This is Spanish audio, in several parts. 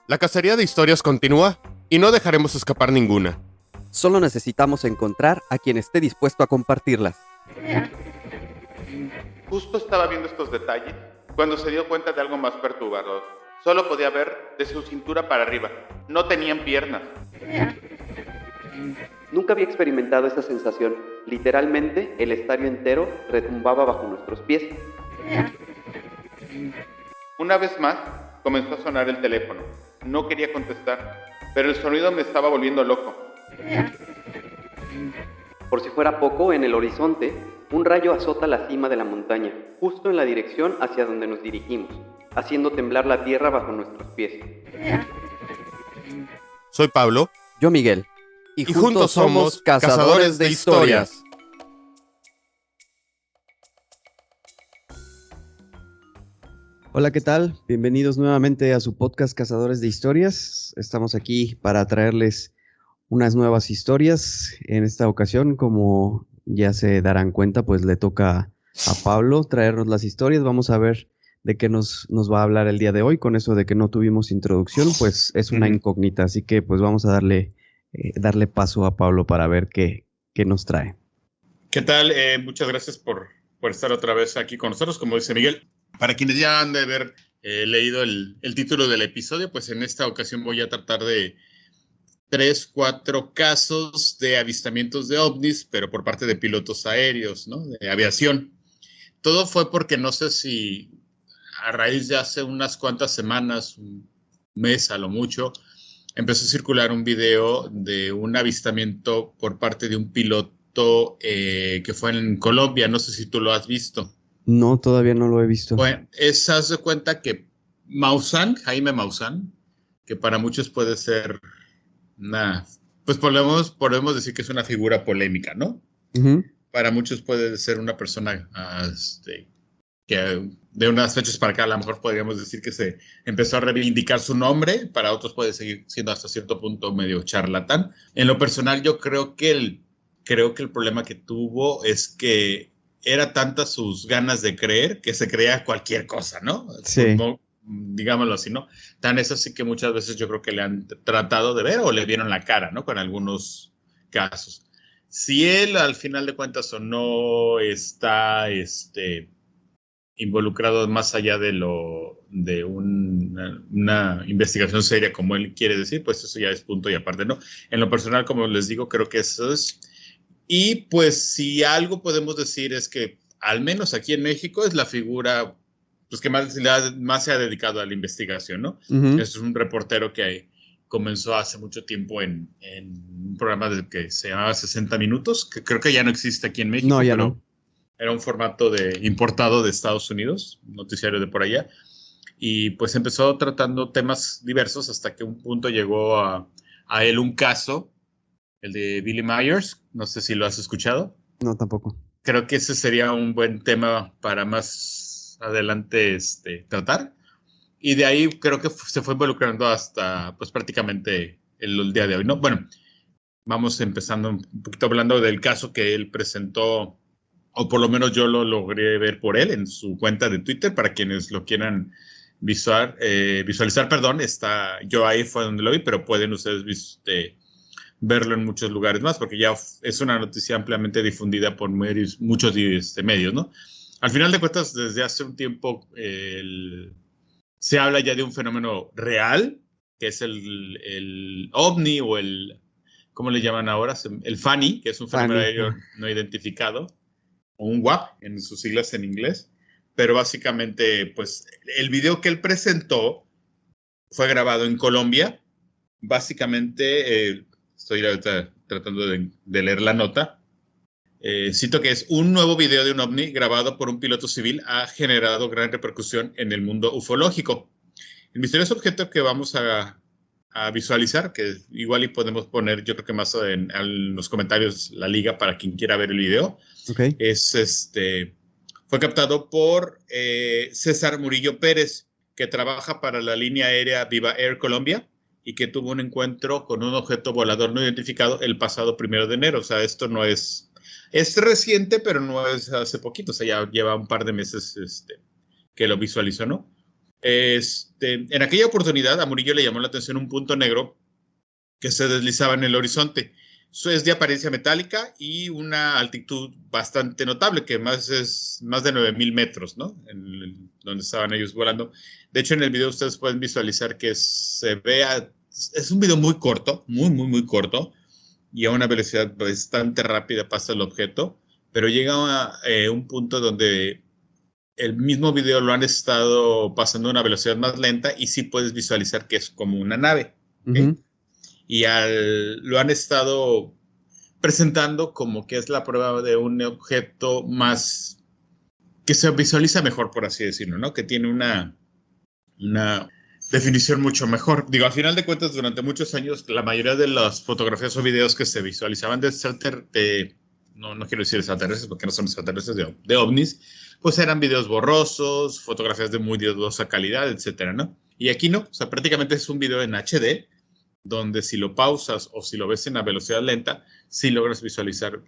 La cacería de historias continúa y no dejaremos escapar ninguna. Solo necesitamos encontrar a quien esté dispuesto a compartirlas. Justo estaba viendo estos detalles cuando se dio cuenta de algo más perturbador. Solo podía ver de su cintura para arriba. No tenían piernas. Nunca había experimentado esa sensación. Literalmente, el estadio entero retumbaba bajo nuestros pies. Una vez más, comenzó a sonar el teléfono. No quería contestar, pero el sonido me estaba volviendo loco. Por si fuera poco, en el horizonte, un rayo azota la cima de la montaña, justo en la dirección hacia donde nos dirigimos, haciendo temblar la tierra bajo nuestros pies. Soy Pablo. Yo, Miguel. Y juntos somos Cazadores de Historias. Hola, ¿qué tal? Bienvenidos nuevamente a su podcast Cazadores de Historias. Estamos aquí para traerles unas nuevas historias. En esta ocasión, como ya se darán cuenta, pues le toca a Pablo traernos las historias. Vamos a ver de qué nos va a hablar el día de hoy. Con eso de que no tuvimos introducción, pues es una incógnita. Así que pues vamos a darle paso a Pablo para ver qué nos trae. ¿Qué tal? Muchas gracias por estar otra vez aquí con nosotros, como dice Miguel. Para quienes ya han de haber leído el título del episodio, pues en esta ocasión voy a tratar de 3-4 casos de avistamientos de ovnis, pero por parte de pilotos aéreos, ¿no? De aviación. Todo fue porque no sé si a raíz de hace unas cuantas semanas, un mes a lo mucho, empezó a circular un video de un avistamiento por parte de un piloto que fue en Colombia. No sé si tú lo has visto. No, todavía no lo he visto. Bueno, haz de cuenta que Jaime Maussan, que para muchos puede ser pues podemos decir que es una figura polémica, ¿no? Uh-huh. Para muchos puede ser una persona que de unas fechas para acá a lo mejor podríamos decir que se empezó a reivindicar su nombre, para otros puede seguir siendo hasta cierto punto medio charlatán. En lo personal yo creo que el problema que tuvo es que era tanta sus ganas de creer que se creía cualquier cosa, ¿no? Sí. Como, digámoslo así, ¿no? Tan es así que muchas veces yo creo que le han tratado de ver o le vieron la cara, ¿no? Con algunos casos. Si él, al final de cuentas, o no está involucrado más allá de una investigación seria, como él quiere decir, pues eso ya es punto y aparte, ¿no? En lo personal, como les digo, creo que eso es. Y pues si algo podemos decir es que, al menos aquí en México, es la figura pues, que más se ha dedicado a la investigación, ¿no? Uh-huh. Es un reportero que comenzó hace mucho tiempo en un programa que se llamaba 60 Minutos, que creo que ya no existe aquí en México, no, ya pero no. Era un formato importado de Estados Unidos, un noticiario de por allá, y pues empezó tratando temas diversos hasta que un punto llegó a él un caso, el de Billy Myers. No sé si lo has escuchado. No, tampoco. Creo que ese sería un buen tema para más adelante tratar. Y de ahí creo que se fue involucrando hasta pues prácticamente el día de hoy, ¿no? Bueno, vamos empezando un poquito hablando del caso que él presentó, o por lo menos yo lo logré ver por él en su cuenta de Twitter. Para quienes lo quieran visualizar, yo ahí fue donde lo vi, pero pueden ustedes verlo en muchos lugares más, porque ya es una noticia ampliamente difundida por muchos medios, ¿no? Al final de cuentas, desde hace un tiempo se habla ya de un fenómeno real, que es el OVNI o ¿cómo le llaman ahora? El FANI, que es un fenómeno aéreo no identificado, o un WAP en sus siglas en inglés. Pero básicamente, pues, el video que él presentó fue grabado en Colombia. Básicamente, estoy ahorita tratando de leer la nota. Cito que es un nuevo video de un ovni grabado por un piloto civil ha generado gran repercusión en el mundo ufológico. El misterioso objeto que vamos a visualizar, que igual y podemos poner, yo creo que más en los comentarios la liga para quien quiera ver el video, okay. Fue captado por César Murillo Pérez, que trabaja para la línea aérea Viva Air Colombia y que tuvo un encuentro con un objeto volador no identificado el pasado 1 de enero. O sea, esto no es reciente, pero no es hace poquito. O sea, ya lleva un par de meses que lo visualizó, ¿no? En aquella oportunidad a Murillo le llamó la atención un punto negro que se deslizaba en el horizonte. Eso es de apariencia metálica y una altitud bastante notable, que es más de 9,000 metros, ¿no? Donde estaban ellos volando. De hecho, en el video ustedes pueden visualizar que se vea, es un video muy corto, muy corto, y a una velocidad bastante rápida pasa el objeto, pero llega a un punto donde el mismo video lo han estado pasando a una velocidad más lenta y sí puedes visualizar que es como una nave. ¿Okay? Y lo han estado presentando como que es la prueba de un objeto más que se visualiza mejor, por así decirlo, ¿no? Que tiene una definición mucho mejor. Digo, al final de cuentas, durante muchos años, la mayoría de las fotografías o videos que se visualizaban no quiero decir extraterrestres porque no son extraterrestres, de ovnis, pues eran videos borrosos, fotografías de muy dudosa calidad, etcétera, ¿no? Y aquí no, o sea, prácticamente es un video en HD, donde si lo pausas o si lo ves en a velocidad lenta, sí logras visualizar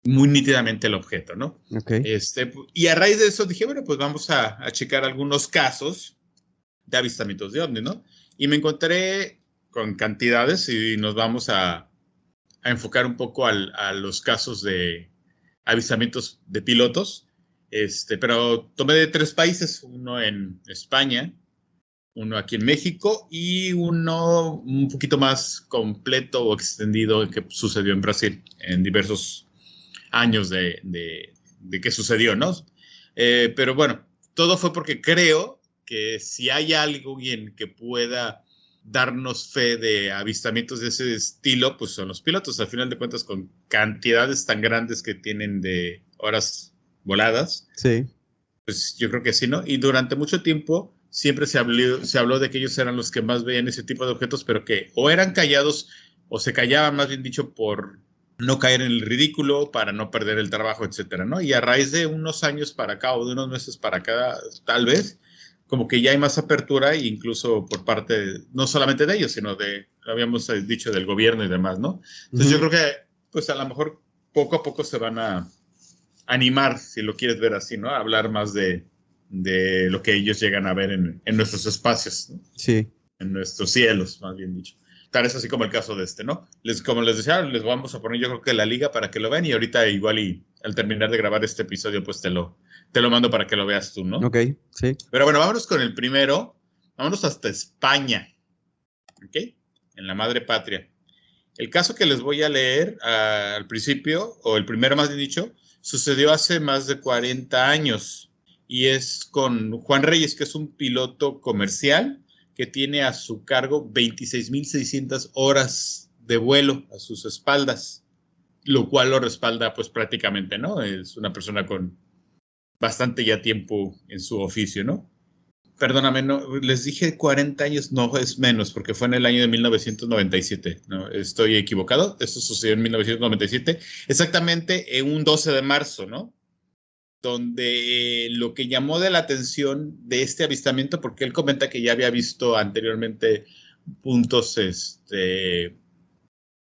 muy nítidamente el objeto, ¿no? Okay. Y a raíz de eso dije, bueno, pues vamos a checar algunos casos de avistamientos de ovnis, ¿no? Y me encontré con cantidades y nos vamos a enfocar un poco a los casos de avistamientos de pilotos, pero tomé de 3 países, uno en España, uno aquí en México y uno un poquito más completo o extendido que sucedió en Brasil en diversos años de que sucedió, ¿no? Pero bueno, todo fue porque creo que si hay alguien que pueda darnos fe de avistamientos de ese estilo, pues son los pilotos. Al final de cuentas, con cantidades tan grandes que tienen de horas voladas, Sí. pues yo creo que sí, ¿no? Y durante mucho tiempo siempre se habló de que ellos eran los que más veían ese tipo de objetos, pero que o eran callados o se callaban, más bien dicho, por no caer en el ridículo, para no perder el trabajo, etcétera, ¿no? Y a raíz de unos años para acá o de unos meses para acá, tal vez, como que ya hay más apertura, incluso por parte, no solamente de ellos, sino lo habíamos dicho, del gobierno y demás, ¿no? Entonces yo creo que, pues a lo mejor poco a poco se van a animar, si lo quieres ver así, ¿no? A hablar más de lo que ellos llegan a ver en nuestros espacios, ¿no? Sí. En nuestros cielos, más bien dicho. Tal es así como el caso de ¿no? Como les decía, les vamos a poner yo creo que la liga para que lo vean y ahorita igual y al terminar de grabar este episodio pues te lo mando para que lo veas tú, ¿no? Ok, sí. Pero bueno, vámonos con el primero. Vámonos hasta España, ¿ok? En la madre patria. El caso que les voy a leer al principio, o el primero más bien dicho, sucedió hace más de 40 años y es con Juan Reyes, que es un piloto comercial que tiene a su cargo 26,600 horas de vuelo a sus espaldas, lo cual lo respalda pues prácticamente, ¿no? Es una persona con bastante ya tiempo en su oficio, ¿no? Perdóname, no, les dije 40 años, no, es menos, porque fue en el año de 1997, ¿no? Estoy equivocado, esto sucedió en 1997, exactamente en un 12 de marzo, ¿no? Donde lo que llamó de la atención de este avistamiento, porque él comenta que ya había visto anteriormente puntos,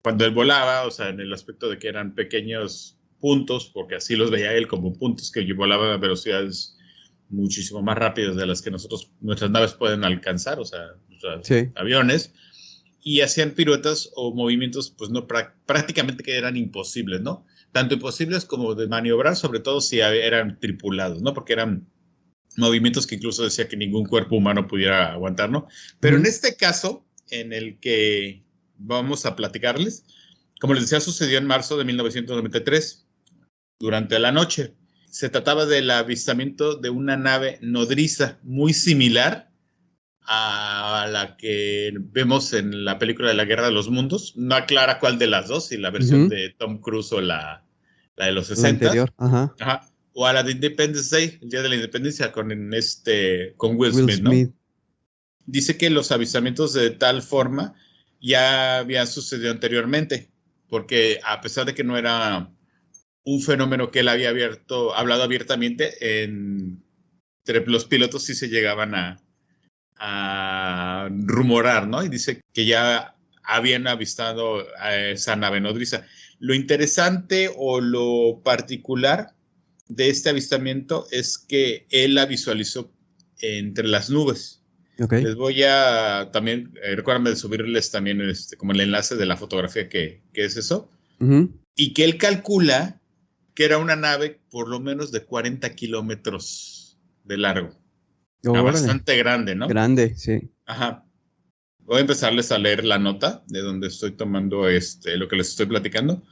cuando él volaba, o sea, en el aspecto de que eran pequeños puntos, porque así los veía él como puntos que volaban a velocidades muchísimo más rápidas de las que nuestras naves pueden alcanzar, o sea, nuestros aviones, y hacían piruetas o movimientos, pues no prácticamente que eran imposibles, ¿no? Tanto imposibles como de maniobrar, sobre todo si eran tripulados, ¿no? Porque eran movimientos que incluso decía que ningún cuerpo humano pudiera aguantar, ¿no? Pero en este caso, en el que vamos a platicarles, como les decía, sucedió en marzo de 1993, durante la noche. Se trataba del avistamiento de una nave nodriza muy similar a la que vemos en la película de la Guerra de los Mundos. No aclara cuál de las dos, si la versión de Tom Cruise o la de los 60. La anterior, ajá. Ajá. O a la de Independence Day, el Día de la Independencia, con Will Smith, ¿no? Dice que los avistamientos de tal forma ya habían sucedido anteriormente, porque a pesar de que no era un fenómeno que él había hablado abiertamente, entre los pilotos sí se llegaban a a rumorar, ¿no? Y dice que ya habían avistado a esa nave nodriza. Lo interesante o lo particular de este avistamiento es que él la visualizó entre las nubes. Ok. Les voy a también, recuérdame de subirles también como el enlace de la fotografía que es eso. Ujú. Y que él calcula que era una nave por lo menos de 40 kilómetros de largo. Órale. Bastante grande, ¿no? Grande, sí. Ajá. Voy a empezarles a leer la nota de donde estoy tomando lo que les estoy platicando.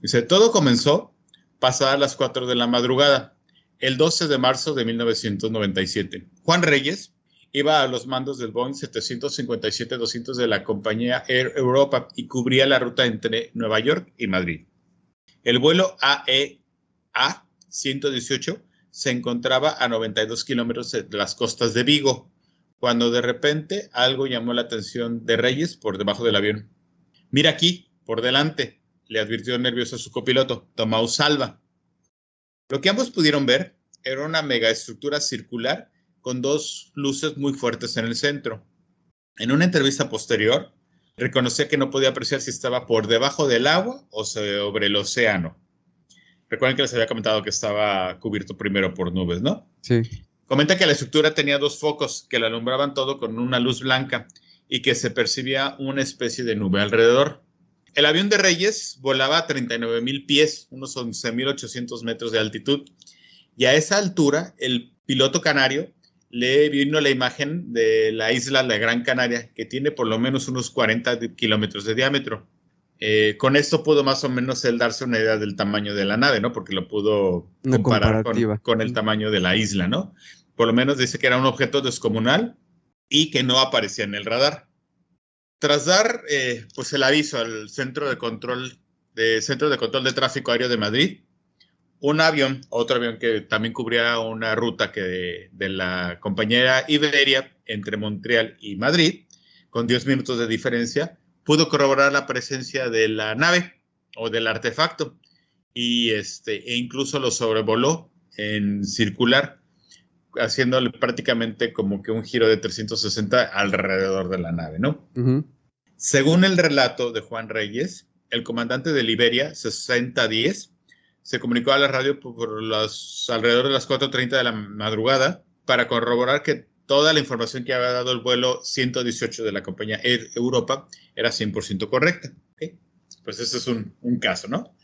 Dice, todo comenzó pasadas las 4 de la madrugada, el 12 de marzo de 1997. Juan Reyes iba a los mandos del Boeing 757-200 de la compañía Air Europa y cubría la ruta entre Nueva York y Madrid. El vuelo AEA 118 se encontraba a 92 kilómetros de las costas de Vigo, cuando de repente algo llamó la atención de Reyes por debajo del avión. Mira aquí, por delante, le advirtió nervioso a su copiloto, Tomás Salva. Lo que ambos pudieron ver era una megaestructura circular con dos luces muy fuertes en el centro. En una entrevista posterior, reconocía que no podía apreciar si estaba por debajo del agua o sobre el océano. Recuerden que les había comentado que estaba cubierto primero por nubes, ¿no? Sí. Comenta que la estructura tenía dos focos que la alumbraban todo con una luz blanca y que se percibía una especie de nube alrededor. El avión de Reyes volaba a 39,000 pies, unos 11,800 metros de altitud, y a esa altura el piloto canario le vino la imagen de la isla de Gran Canaria, que tiene por lo menos unos 40 kilómetros de diámetro. Con esto pudo más o menos él darse una idea del tamaño de la nave, ¿no? Porque lo pudo comparar con el tamaño de la isla, ¿no? Por lo menos dice que era un objeto descomunal y que no aparecía en el radar. Tras dar pues el aviso al Centro de Control de Tráfico Aéreo de Madrid, otro avión que también cubría una ruta de la compañía Iberia entre Montreal y Madrid, con 10 minutos de diferencia, pudo corroborar la presencia de la nave o del artefacto e incluso lo sobrevoló en circular, haciéndole prácticamente como que un giro de 360 alrededor de la nave, ¿no? Uh-huh. Según el relato de Juan Reyes, el comandante de Iberia 6010 se comunicó a la radio alrededor de las 4:30 de la madrugada para corroborar que toda la información que había dado el vuelo 118 de la compañía Air Europa era 100% correcta. ¿Okay? Pues ese es un caso, ¿no?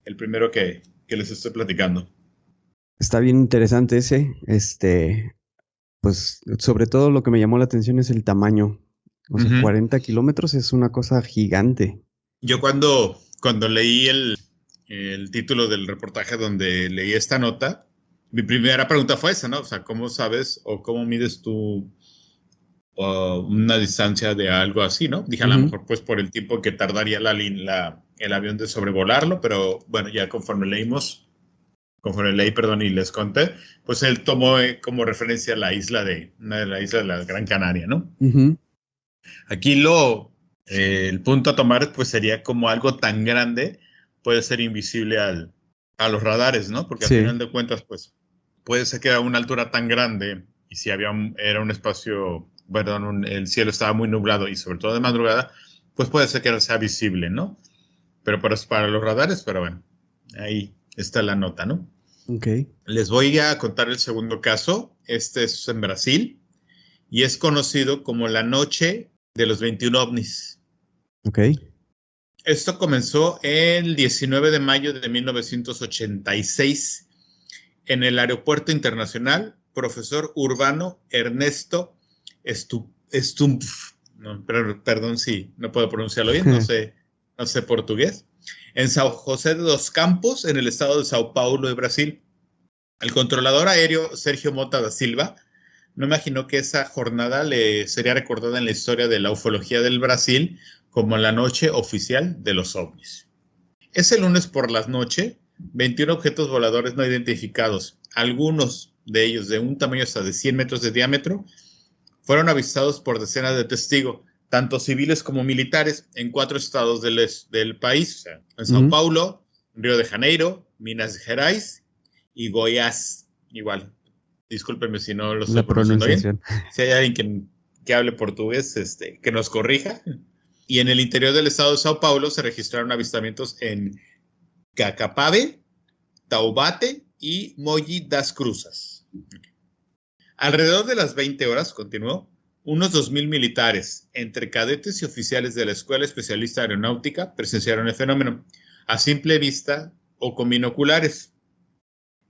El primero que les estoy platicando. Está bien interesante ese. Pues sobre todo lo que me llamó la atención es el tamaño. O sea, 40 kilómetros es una cosa gigante. Yo cuando leí el título del reportaje donde leí esta nota, mi primera pregunta fue esa, ¿no? O sea, ¿cómo sabes o cómo mides tú una distancia de algo así, ¿no? Dije, a lo mejor pues por el tiempo que tardaría el avión de sobrevolarlo, pero bueno, ya conforme leí, y les conté, pues él tomó como referencia la isla de la Gran Canaria, ¿no? Uh-huh. Aquí el punto a tomar pues sería como algo tan grande puede ser invisible a los radares, ¿no? Porque sí. Al final de cuentas pues puede ser que a una altura tan grande y si era un espacio, el cielo estaba muy nublado y sobre todo de madrugada, pues puede ser que no sea visible, ¿no? Pero para los radares, pero bueno, ahí está la nota, ¿no? Ok. Les voy a contar el segundo caso. Este es en Brasil y es conocido como la noche de los 21 ovnis. Ok. Esto comenzó el 19 de mayo de 1986 en el Aeropuerto Internacional Profesor Urbano Ernesto Stumpf. No, perdón si no puedo pronunciarlo bien, no sé portugués. En São José de dos Campos, en el estado de Sao Paulo de Brasil. El controlador aéreo Sergio Mota da Silva no imaginó que esa jornada le sería recordada en la historia de la ufología del Brasil como la noche oficial de los ovnis. Ese lunes por la noche, 21 objetos voladores no identificados, algunos de ellos de un tamaño hasta de 100 metros de diámetro, fueron avistados por decenas de testigos, tanto civiles como militares, en 4 estados del país, o sea, en Sao Paulo, Río de Janeiro, Minas Gerais y Goiás. Igual, discúlpenme si no lo estoy pronunciando bien. Si hay alguien que que hable portugués que nos corrija. Y en el interior del estado de Sao Paulo se registraron avistamientos en Cacapavé, Taubate y Mogi das Cruzes. Alrededor de las 20 horas, continuó, unos 2,000 militares, entre cadetes y oficiales de la Escuela Especialista de Aeronáutica, presenciaron el fenómeno, a simple vista o con binoculares.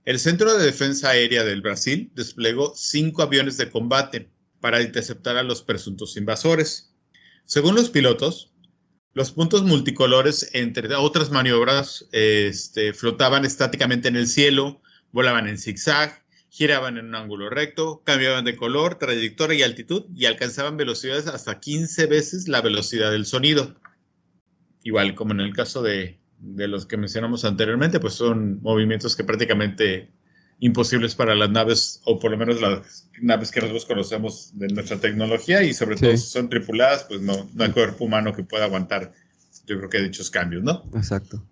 El Centro de Defensa Aérea del Brasil desplegó 5 aviones de combate para interceptar a los presuntos invasores. Según los pilotos, los puntos multicolores, entre otras maniobras, flotaban estáticamente en el cielo, volaban en zigzag, giraban en un ángulo recto, cambiaban de color, trayectoria y altitud y alcanzaban velocidades hasta 15 veces la velocidad del sonido. Igual como en el caso de los que mencionamos anteriormente, pues son movimientos que prácticamente imposibles para las naves, o por lo menos las naves que nosotros conocemos de nuestra tecnología, y sobre todo si son tripuladas, pues no hay cuerpo humano que pueda aguantar, yo creo que dichos cambios, ¿no? Exacto.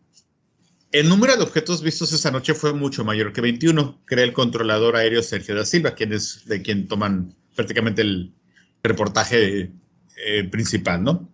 El número de objetos vistos esa noche fue mucho mayor que 21, cree el controlador aéreo Sergio da Silva, de quien toman prácticamente el reportaje principal, ¿no?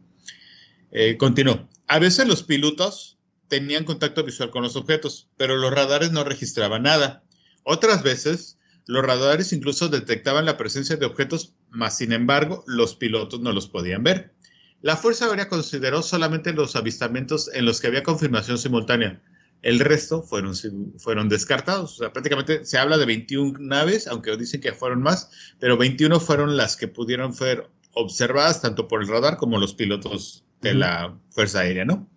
Continuó. A veces los pilotos tenían contacto visual con los objetos, pero los radares no registraban nada. Otras veces, los radares incluso detectaban la presencia de objetos, mas sin embargo, los pilotos no los podían ver. La Fuerza Aérea consideró solamente los avistamientos en los que había confirmación simultánea. El resto fueron descartados. O sea, prácticamente se habla de 21 naves, aunque dicen que fueron más, pero 21 fueron las que pudieron ser observadas tanto por el radar como los pilotos de la Fuerza Aérea, ¿no?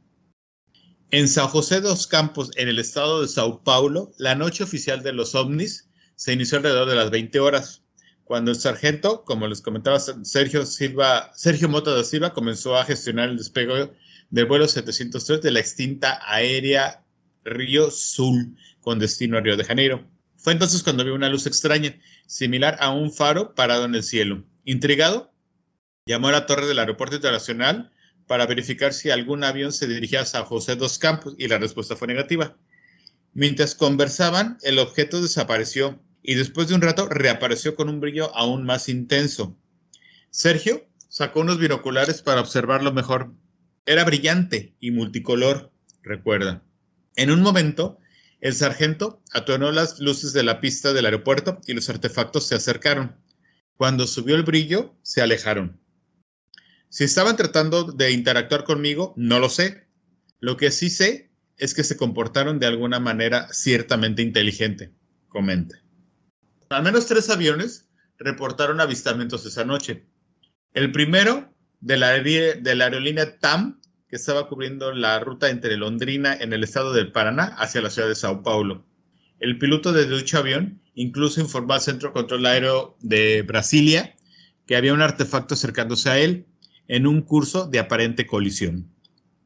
En San José dos Campos, en el estado de Sao Paulo, la noche oficial de los ovnis se inició alrededor de las 20 horas, cuando el sargento, como les comentaba, Sergio Mota da Silva, comenzó a gestionar el despegue del vuelo 703 de la extinta aérea Rio Sul, con destino a Río de Janeiro. Fue entonces cuando vio una luz extraña, similar a un faro parado en el cielo. Intrigado, llamó a la torre del aeropuerto internacional para verificar si algún avión se dirigía a San José dos Campos, y la respuesta fue negativa. Mientras conversaban, el objeto desapareció y después de un rato reapareció con un brillo aún más intenso. Sergio sacó unos binoculares para observarlo mejor. Era brillante y multicolor, recuerda. En un momento, el sargento atonó las luces de la pista del aeropuerto y los artefactos se acercaron. Cuando subió el brillo, se alejaron. Si estaban tratando de interactuar conmigo, no lo sé. Lo que sí sé es que se comportaron de alguna manera ciertamente inteligente, comenta. Al menos 3 aviones reportaron avistamientos esa noche. El primero, de la aerolínea TAM, que estaba cubriendo la ruta entre Londrina, en el estado del Paraná, hacia la ciudad de Sao Paulo. El piloto de dicho avión incluso informó al Centro de Control Aéreo de Brasilia que había un artefacto acercándose a él en un curso de aparente colisión.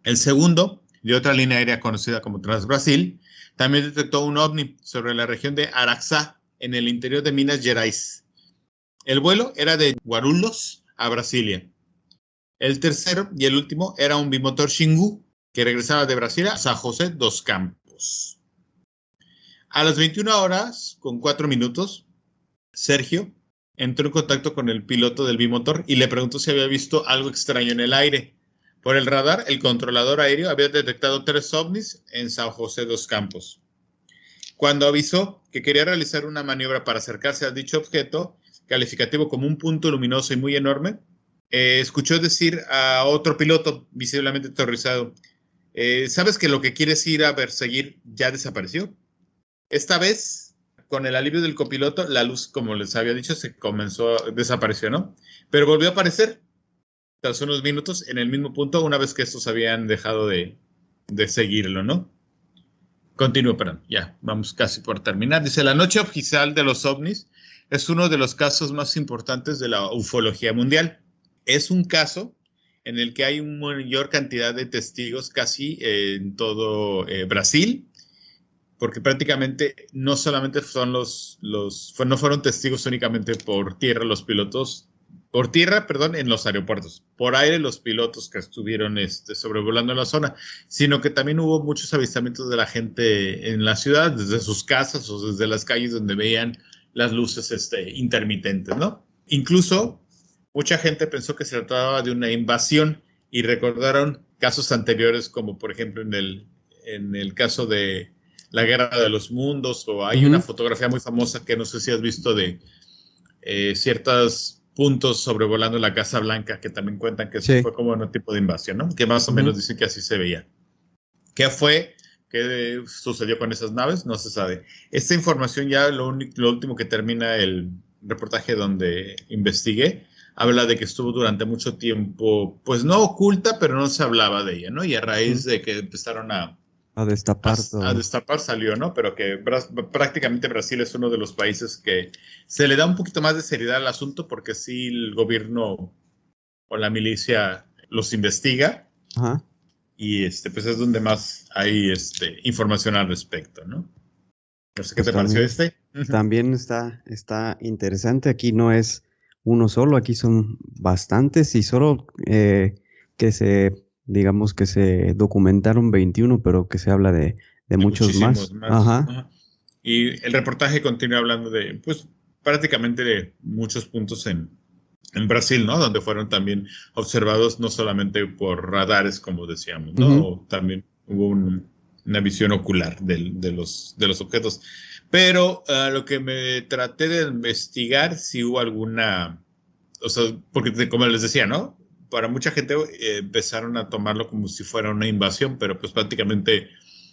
El segundo, de otra línea aérea conocida como Transbrasil, también detectó un ovni sobre la región de Araxá, en el interior de Minas Gerais. El vuelo era de Guarulhos a Brasilia. El tercero y el último era un bimotor Xingu, que regresaba de Brasilia a San José dos Campos. A las 21 horas, con 4 minutos, Sergio entró en contacto con el piloto del bimotor y le preguntó si había visto algo extraño en el aire. Por el radar, el controlador aéreo había detectado 3 ovnis en San José dos Campos. Cuando avisó que quería realizar una maniobra para acercarse a dicho objeto, calificativo como un punto luminoso y muy enorme, escuchó decir a otro piloto visiblemente aterrorizado, ¿sabes que lo que quieres ir a perseguir ya desapareció? Esta vez, con el alivio del copiloto, la luz, como les había dicho, desapareció, ¿no? Pero volvió a aparecer tras unos minutos en el mismo punto, una vez que estos habían dejado de seguirlo, ¿no? Continúo, perdón, ya, vamos casi por terminar. Dice, la noche oficial de los ovnis es uno de los casos más importantes de la ufología mundial. Es un caso en el que hay una mayor cantidad de testigos casi en todo Brasil, porque prácticamente no solamente no fueron testigos únicamente por tierra los pilotos, en los aeropuertos, por aire los pilotos que estuvieron sobrevolando la zona, sino que también hubo muchos avistamientos de la gente en la ciudad, desde sus casas o desde las calles donde veían las luces intermitentes, ¿no? Incluso mucha gente pensó que se trataba de una invasión y recordaron casos anteriores, como por ejemplo en el caso de la Guerra de los Mundos, o hay una fotografía muy famosa que no sé si has visto de ciertos puntos sobrevolando la Casa Blanca, que también cuentan que eso fue como un tipo de invasión, ¿no? Que más o menos dicen que así se veía. ¿Qué fue? ¿Qué sucedió con esas naves? No se sabe. Esta información ya lo último que termina el reportaje donde investigué, habla de que estuvo durante mucho tiempo, pues no oculta, pero no se hablaba de ella, ¿no? Y a raíz de que empezaron a destapar todo. A destapar salió, ¿no? Pero que prácticamente Brasil es uno de los países que se le da un poquito más de seriedad al asunto, porque sí el gobierno o la milicia los investiga. Ajá. Y pues es donde más hay información al respecto, ¿no? No sé qué te pareció También está interesante. Aquí no es uno solo, aquí son bastantes y solo digamos que se documentaron 21, pero que se habla de muchos más. Ajá. Y el reportaje continúa hablando de, pues, prácticamente de muchos puntos en Brasil, ¿no? Donde fueron también observados no solamente por radares, como decíamos, ¿no? También hubo una visión ocular de los objetos. Pero lo que me traté de investigar, si hubo alguna, o sea, porque como les decía, ¿no? Para mucha gente empezaron a tomarlo como si fuera una invasión, pero pues prácticamente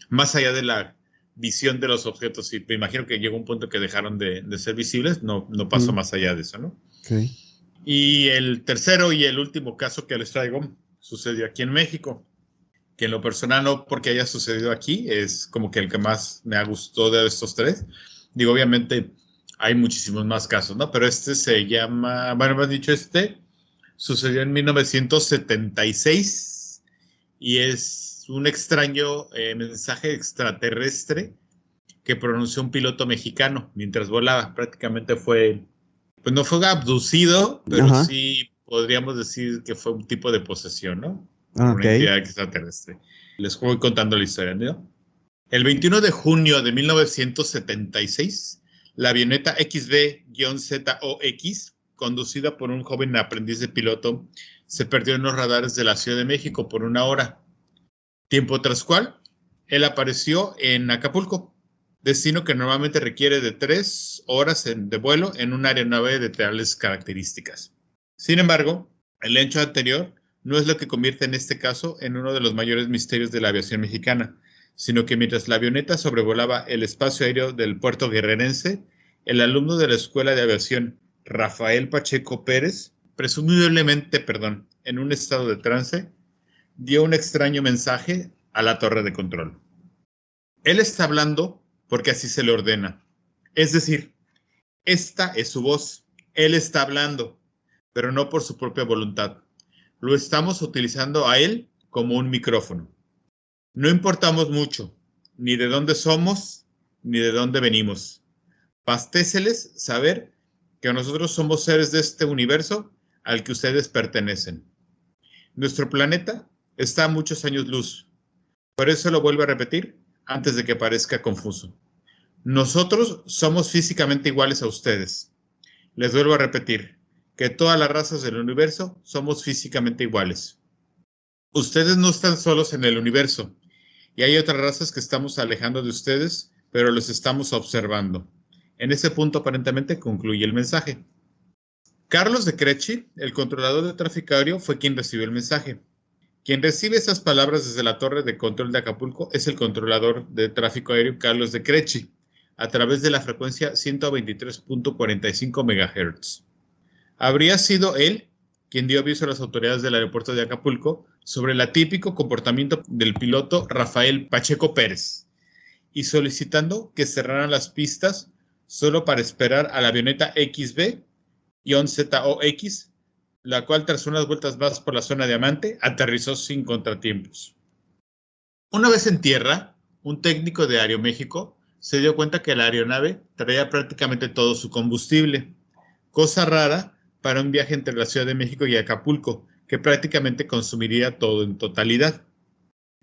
más allá de la visión de los objetos, y me imagino que llegó un punto que dejaron de ser visibles, no pasó más allá de eso, ¿no? Sí. Y el tercero y el último caso que les traigo sucedió aquí en México, que en lo personal no porque haya sucedido aquí, es como que el que más me ha gustado de estos tres. Digo, obviamente hay muchísimos más casos, ¿no? Pero se llama, bueno, me has dicho sucedió en 1976 y es un extraño mensaje extraterrestre que pronunció un piloto mexicano mientras volaba. Prácticamente fue, pues no fue abducido, pero sí podríamos decir que fue un tipo de posesión, ¿no? Una entidad extraterrestre. Les voy contando la historia, ¿no? El 21 de junio de 1976, la avioneta XB-ZOX, conducida por un joven aprendiz de piloto, se perdió en los radares de la Ciudad de México por 1 hora. Tiempo tras cual, él apareció en Acapulco, destino que normalmente requiere de 3 horas de vuelo en un aeronave de tales características. Sin embargo, el hecho anterior no es lo que convierte en este caso en uno de los mayores misterios de la aviación mexicana, sino que mientras la avioneta sobrevolaba el espacio aéreo del puerto guerrerense, el alumno de la Escuela de Aviación, Rafael Pacheco Pérez, presumiblemente, en un estado de trance, dio un extraño mensaje a la torre de control. Él está hablando porque así se le ordena. Es decir, esta es su voz. Él está hablando, pero no por su propia voluntad. Lo estamos utilizando a él como un micrófono. No importamos mucho, ni de dónde somos, ni de dónde venimos. Bastéseles saber que nosotros somos seres de este universo al que ustedes pertenecen. Nuestro planeta está a muchos años luz. Por eso lo vuelvo a repetir antes de que parezca confuso. Nosotros somos físicamente iguales a ustedes. Les vuelvo a repetir que todas las razas del universo somos físicamente iguales. Ustedes no están solos en el universo y hay otras razas que estamos alejando de ustedes, pero los estamos observando. En ese punto aparentemente concluye el mensaje. Carlos de Crechi, el controlador de tráfico aéreo, fue quien recibió el mensaje. Quien recibe esas palabras desde la torre de control de Acapulco es el controlador de tráfico aéreo Carlos de Crechi, a través de la frecuencia 123.45 MHz. Habría sido él quien dio aviso a las autoridades del aeropuerto de Acapulco sobre el atípico comportamiento del piloto Rafael Pacheco Pérez y solicitando que cerraran las pistas solo para esperar a la avioneta XB-ZOX, la cual tras unas vueltas más por la zona Diamante aterrizó sin contratiempos. Una vez en tierra, un técnico de Aeroméxico se dio cuenta que la aeronave traía prácticamente todo su combustible, cosa rara para un viaje entre la Ciudad de México y Acapulco, que prácticamente consumiría todo en totalidad.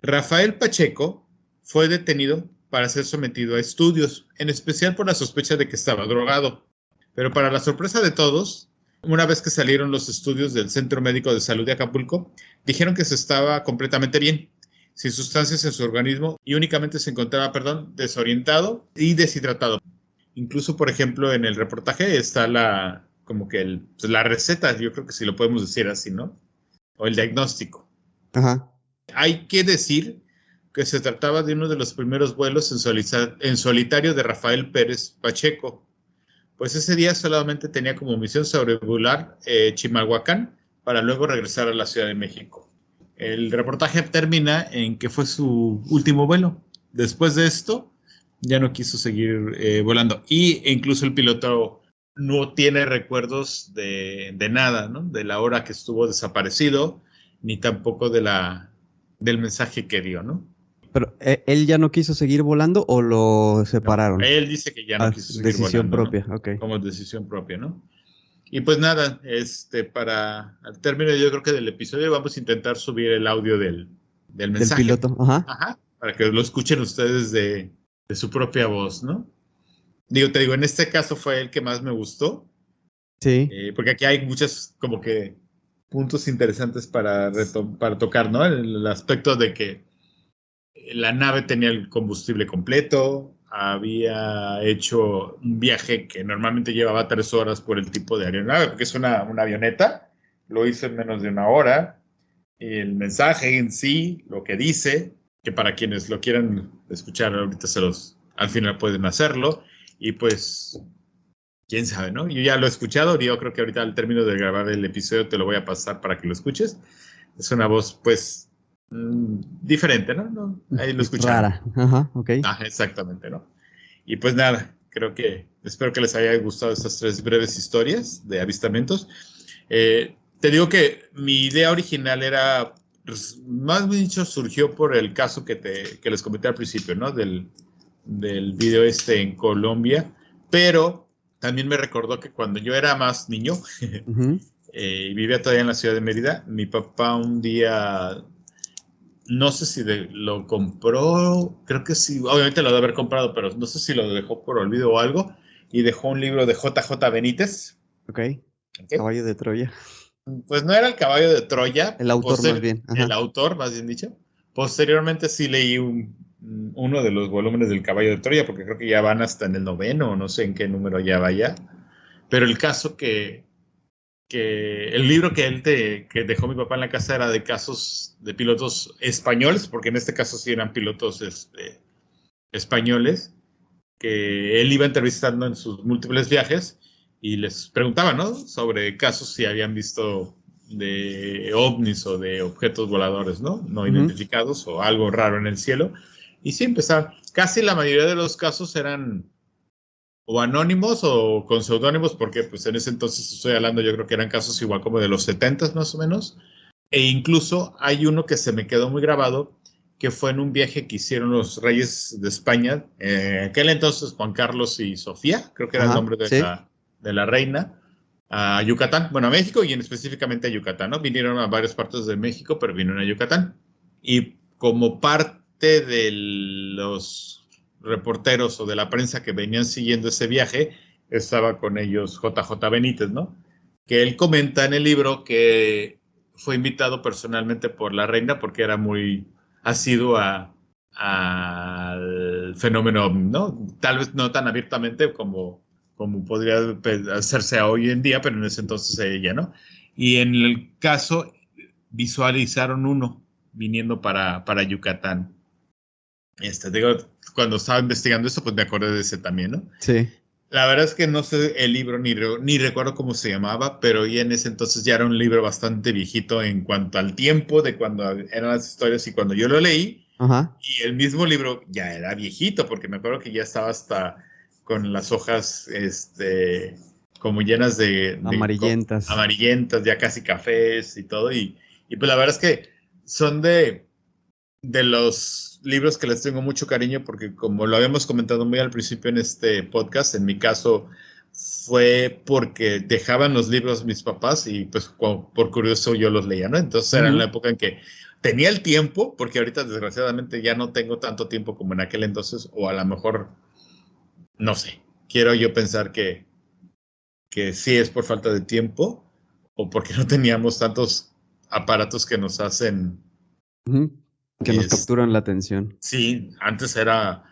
Rafael Pacheco fue detenido para ser sometido a estudios, en especial por la sospecha de que estaba drogado. Pero para la sorpresa de todos, Una vez que salieron los estudios del Centro Médico de Salud de Acapulco, dijeron que se estaba completamente bien, sin sustancias en su organismo y únicamente se encontraba, desorientado y deshidratado. Incluso, por ejemplo, en el reportaje está la receta, yo creo que sí lo podemos decir así, ¿no? O el diagnóstico. Ajá. Hay que decir que se trataba de uno de los primeros vuelos en solitario de Rafael Pérez Pacheco. Pues ese día solamente tenía como misión sobrevolar Chimalhuacán para luego regresar a la Ciudad de México. El reportaje termina en que fue su último vuelo. Después de esto, ya no quiso seguir volando. E incluso el piloto no tiene recuerdos de nada, ¿no? De la hora que estuvo desaparecido, ni tampoco del mensaje que dio, ¿no? Pero, ¿él ya no quiso seguir volando o lo separaron? No, él dice que ya no quiso seguir decisión volando, propia, ¿no? ok. Como decisión propia, ¿no? Y pues nada, al término yo creo que del episodio vamos a intentar subir el audio del mensaje. Del piloto, ajá. Ajá, para que lo escuchen ustedes de su propia voz, ¿no? Te digo, en este caso fue el que más me gustó. Sí. Porque aquí hay muchos como que puntos interesantes para tocar, ¿no? El aspecto de que la nave tenía el combustible completo, había hecho un viaje que normalmente llevaba 3 horas por el tipo de aeronave, porque es una avioneta, lo hizo en menos de 1 hora. El mensaje en sí, lo que dice, que para quienes lo quieran escuchar ahorita al final pueden hacerlo, y pues, quién sabe, ¿no? Yo ya lo he escuchado, yo creo que ahorita al término de grabar el episodio te lo voy a pasar para que lo escuches. Es una voz, pues, diferente, ¿no? Ahí lo escucharon. Rara, ajá, ok. Exactamente, ¿no? Y pues nada, espero que les haya gustado estas 3 breves historias de avistamientos. Te digo que mi idea original era, pues, más bien dicho, surgió por el caso que les comenté al principio, ¿no? Del video en Colombia, pero también me recordó que cuando yo era más niño, Uh-huh. y vivía todavía en la ciudad de Mérida, mi papá un día, no sé si lo compró, creo que sí, obviamente lo debe haber comprado, pero no sé si lo dejó por olvido o algo, y dejó un libro de J.J. Benítez. Ok. ¿Okay? Caballo de Troya. Pues no era el caballo de Troya. El autor más bien. Ajá. El autor, más bien dicho. Posteriormente sí leí uno de los volúmenes del caballo de Troya, porque creo que ya van hasta en el 9º, no sé en qué número ya vaya. Pero el caso que el libro que dejó mi papá en la casa era de casos de pilotos españoles, porque en este caso sí eran pilotos españoles, que él iba entrevistando en sus múltiples viajes y les preguntaba, ¿no? Sobre casos si habían visto de ovnis o de objetos voladores, ¿no? No identificados o algo raro en el cielo. Y sí empezaron. Casi la mayoría de los casos eran o anónimos o con seudónimos, porque pues en ese entonces estoy hablando, yo creo que eran casos igual como de los 70s más o menos. E incluso hay uno que se me quedó muy grabado, que fue en un viaje que hicieron los reyes de España, en aquel entonces Juan Carlos y Sofía, creo que era el nombre de la reina, a Yucatán, bueno, a México y específicamente a Yucatán, ¿no? Vinieron a varias partes de México, pero vinieron a Yucatán. Y como parte de los reporteros o de la prensa que venían siguiendo ese viaje, estaba con ellos JJ Benítez, ¿no? Que él comenta en el libro que fue invitado personalmente por la reina porque era muy asiduo al fenómeno OVNI, ¿no? Tal vez no tan abiertamente como podría hacerse hoy en día, pero en ese entonces ella, ¿no? Y en el caso visualizaron uno viniendo para Yucatán. Digo, cuando estaba investigando eso, pues me acordé de ese también, ¿no? Sí. La verdad es que no sé el libro ni recuerdo cómo se llamaba, pero ya en ese entonces ya era un libro bastante viejito en cuanto al tiempo de cuando eran las historias y cuando yo lo leí. Ajá. Y el mismo libro ya era viejito, porque me acuerdo que ya estaba hasta con las hojas como llenas de amarillentas. Amarillentas, ya casi cafés y todo. Y pues la verdad es que son de los libros que les tengo mucho cariño, porque como lo habíamos comentado muy al principio en este podcast, en mi caso fue porque dejaban los libros mis papás y pues por curioso yo los leía, ¿no? Entonces era en la época en que tenía el tiempo, porque ahorita desgraciadamente ya no tengo tanto tiempo como en aquel entonces, o a lo mejor, no sé, quiero yo pensar que que sí es por falta de tiempo o porque no teníamos tantos aparatos que nos hacen... Ujú. Que nos capturan la atención. Sí, antes era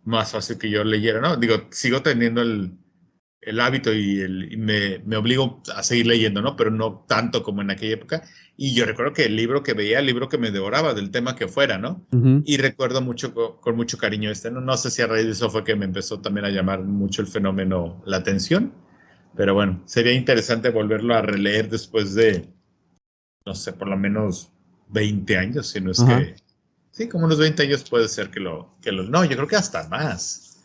más fácil que yo leyera, ¿no? Digo, sigo teniendo el hábito y me obligo a seguir leyendo, ¿no? Pero no tanto como en aquella época. Y yo recuerdo que el libro que veía, el libro que me devoraba, del tema que fuera, ¿no? Ujú. Y recuerdo mucho, con mucho cariño ¿no? No sé si a raíz de eso fue que me empezó también a llamar mucho el fenómeno, la atención. Pero bueno, sería interesante volverlo a releer después de, no sé, por lo menos 20 años, si no es Ajá. que... Sí, como unos 20 años puede ser que lo... No, yo creo que hasta más.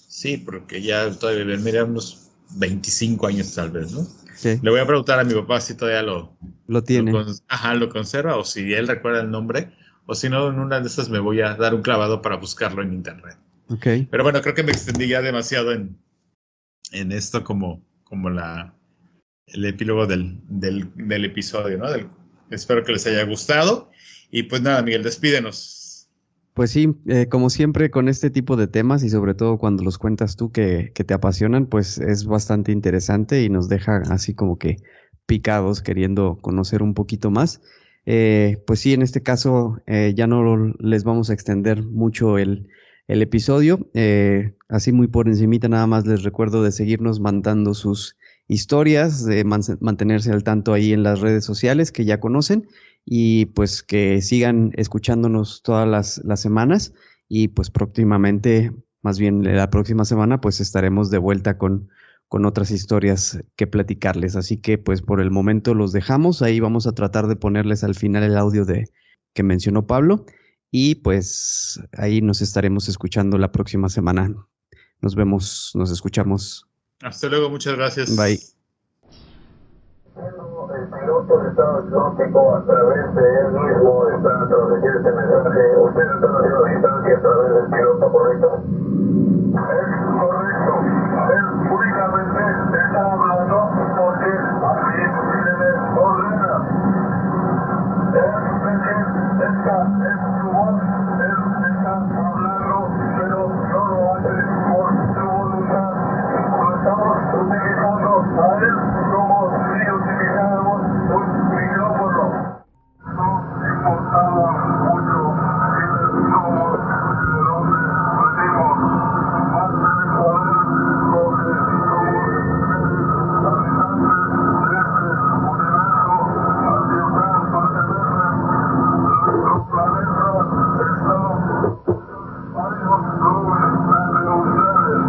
Sí, porque ya todavía, mira, unos 25 años tal vez, ¿no? Sí, Le voy a preguntar a mi papá si todavía lo tiene. lo conserva o si él recuerda el nombre, o si no, en una de esas me voy a dar un clavado para buscarlo en internet. Ok. Pero bueno, creo que me extendí ya demasiado en esto como el epílogo del episodio, ¿no? Espero que les haya gustado. Y pues nada, Miguel, despídenos. Pues sí, como siempre con este tipo de temas y sobre todo cuando los cuentas tú que te apasionan, pues es bastante interesante y nos deja así como que picados queriendo conocer un poquito más. Pues sí, en este caso ya no les vamos a extender mucho el episodio. Así muy por encimita nada más les recuerdo de seguirnos mandando sus historias, de mantenerse al tanto ahí en las redes sociales que ya conocen y pues que sigan escuchándonos todas las semanas y pues próximamente, más bien la próxima semana, pues estaremos de vuelta con otras historias que platicarles. Así que pues por el momento los dejamos, ahí vamos a tratar de ponerles al final el audio que mencionó Pablo y pues ahí nos estaremos escuchando la próxima semana. Nos vemos, nos escuchamos. Hasta luego, muchas gracias. Bye. El piloto de estado exótico a través de él mismo está transmitiendo este mensaje. Usted está haciendo distancia a través del piloto, ¿correcto? Es correcto. Él únicamente está hablando porque así se le ordena. Esta es su voz. Él está hablando, pero no lo hace por su voluntad. Lo estamos utilizando a él como si utilizáramos un micrófono. No importaba mucho quiénes somos, de dónde venimos. Más de saber lo que somos habitantes de este universo, así ustedes pertenecen. Nuestro planeta está varios nubes entre ustedes.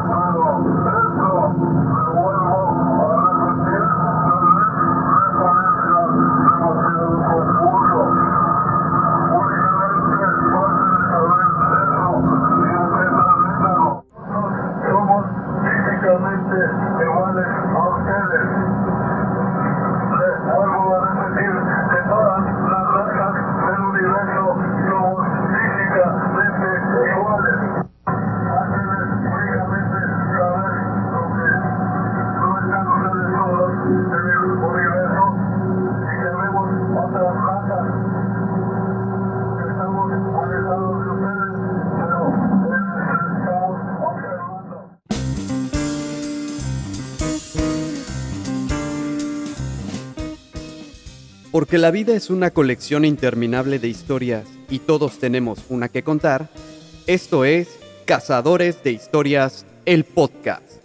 Pero esto, lo vuelvo a repetir, tal vez me parezca demasiado confuso. Únicamente pasen de saber eso y entiéndalo. Somos físicamente iguales a ustedes. Les vuelvo a repetir que todas las razas del universo somos físicamente iguales. Háganles únicamente saber lo que no están ustedes solos en el universo y que vemos otras razas que estamos alejados de ustedes, pero les estamos observando. Porque la vida es una colección interminable de historias y todos tenemos una que contar, esto es Cazadores de Historias, el podcast.